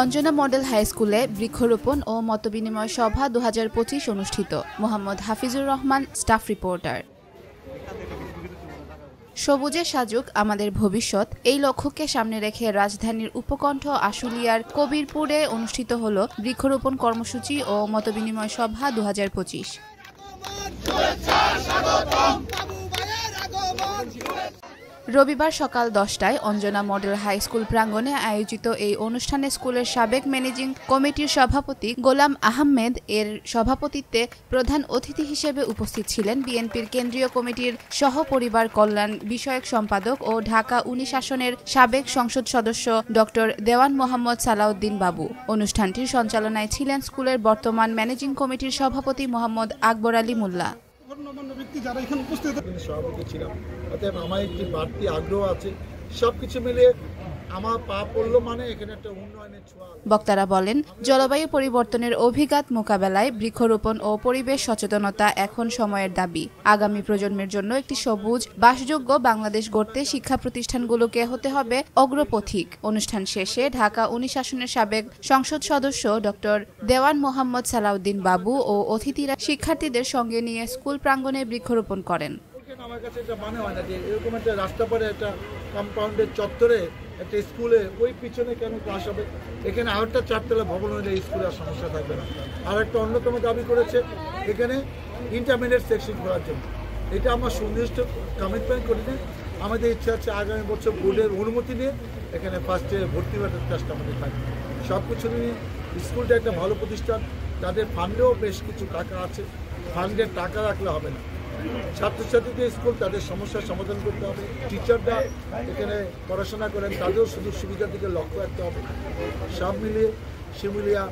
Anjana model high স্কুলে বৃক্ষরোপণ ও মতবিনিময় সভা 2025 অনুষ্ঠিত। Mohammad Hafizur Rahman, staff reporter. সবুজে সাজুক আমাদের ভবিষ্যৎ, এই লক্ষ্যকে সামনে রেখে রাজধানীর উপকণ্ঠ আশুলিয়ার কবিরপুরে অনুষ্ঠিত হল বৃক্ষরোপণ কর্মসূচি ও মতবিনিময় সভা 2025। রবিবার সকাল 10টায় অঞ্জনা মডেল হাই স্কুল প্রাঙ্গণে আয়োজিত এই অনুষ্ঠানে স্কুলের সাবেক ম্যানেজিং কমিটির সভাপতি গোলাম আহমেদ এর সভাপতিত্বে প্রধান অতিথি হিসেবে উপস্থিত ছিলেন বিএনপির কেন্দ্রীয় কমিটির সহপরিবার কল্যাণ বিষয়ক সম্পাদক ও ঢাকা 19 আসনের সাবেক সংসদ সদস্য ডক্টর দেওয়ান মোহাম্মদ সালাউদ্দিন বাবু। অনুষ্ঠানটির সঞ্চালনায় ছিলেন স্কুলের বর্তমান ম্যানেজিং কমিটির সভাপতি মোহাম্মদ আকবর আলী মোল্লা। সভাপতি ছিলাম, অতএব আমার একটি বাড়তি আগ্রহ আছে। সবকিছু মিলিয়ে আমার পা পড়লো মানে এখানে একটা উন্নয়নের ছোঁয়া। বক্তারা বলেন, জলবায়ু পরিবর্তনের অভিঘাত মোকাবেলায় বৃক্ষরোপণ ও পরিবেশ সচেতনতা এখন সময়ের দাবি। আগামী প্রজন্মের জন্য একটি সবুজ বাসযোগ্য বাংলাদেশ গড়তে শিক্ষা প্রতিষ্ঠানগুলোকে হতে হবে অগ্রপথিক। অনুষ্ঠান শেষে ঢাকা 19 আসনের সাবেক সংসদ সদস্য ডক্টর দেওয়ান মোহাম্মদ সালাউদ্দিন বাবু ও অতিথিরা শিক্ষার্থীদের সঙ্গে নিয়ে স্কুল প্রাঙ্গণে বৃক্ষরোপণ করেন। আমার কাছে এটা মনে হয় না যে এরকম একটা রাস্তা পরে একটা কম্পাউন্ডের চত্বরে একটা স্কুলে ওই পিছনে কেন ক্লাস হবে, এখানে আরেকটা 4তলা ভবন হলে স্কুলের সমস্যা থাকবে না। আর একটা অন্যতম দাবি করেছে এখানে ইন্টারমিডিয়েট সেকশন করার জন্য। এটা আমরা সুনির্দিষ্ট কমিটমেন্ট করি না। আমাদের ইচ্ছা আছে আগামী বছর বোর্ডের অনুমতি নিয়ে এখানে ফার্স্টে ভর্তি হওয়ার কাজটা আমাদের থাকবে। সব কিছু নিয়ে স্কুলটা একটা ভালো প্রতিষ্ঠান, তাদের ফান্ডেও বেশ কিছু টাকা আছে, ফান্ডের টাকা রাখলে হবে না। ছাত্রছাত্রীদের স্কুল তাদের সমস্যার সমাধান করতে হবে, টিচাররা এখানে পড়াশোনা করেন তাদেরও শুধু সুবিধার দিকে লক্ষ্য রাখতে হবে। সব মিলিয়ে শিমুলিয়া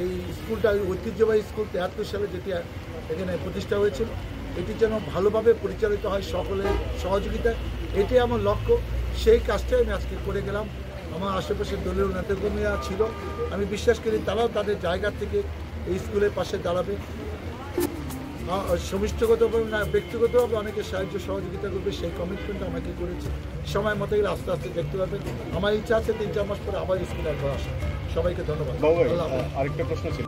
এই স্কুলটা ঐতিহ্যবাহী স্কুল 73 সালে যেটি এখানে প্রতিষ্ঠা হয়েছিল, এটি যেন ভালোভাবে পরিচালিত হয় সকলের সহযোগিতায়, এটাই আমার লক্ষ্য। সেই কাজটাই আমি আজকে করে গেলাম। আমার আশেপাশে দলীয় নেতাকর্মীরা ছিল, আমি বিশ্বাস করি তারাও তাদের জায়গা থেকে এই স্কুলের পাশে দাঁড়াবে। সমষ্টিগতভাবে না ব্যক্তিগতভাবে অনেকে সাহায্য সহযোগিতা করবে, সেই কমিটমেন্ট আমাকে করেছে। সময় মতো গেলে আস্তে আস্তে দেখতে পাবেন। আমার ইচ্ছা আছে 3-4 মাস পরে আবার স্কুলে একবার আসা। সবাইকে ধন্যবাদ। আরেকটা প্রশ্ন ছিল।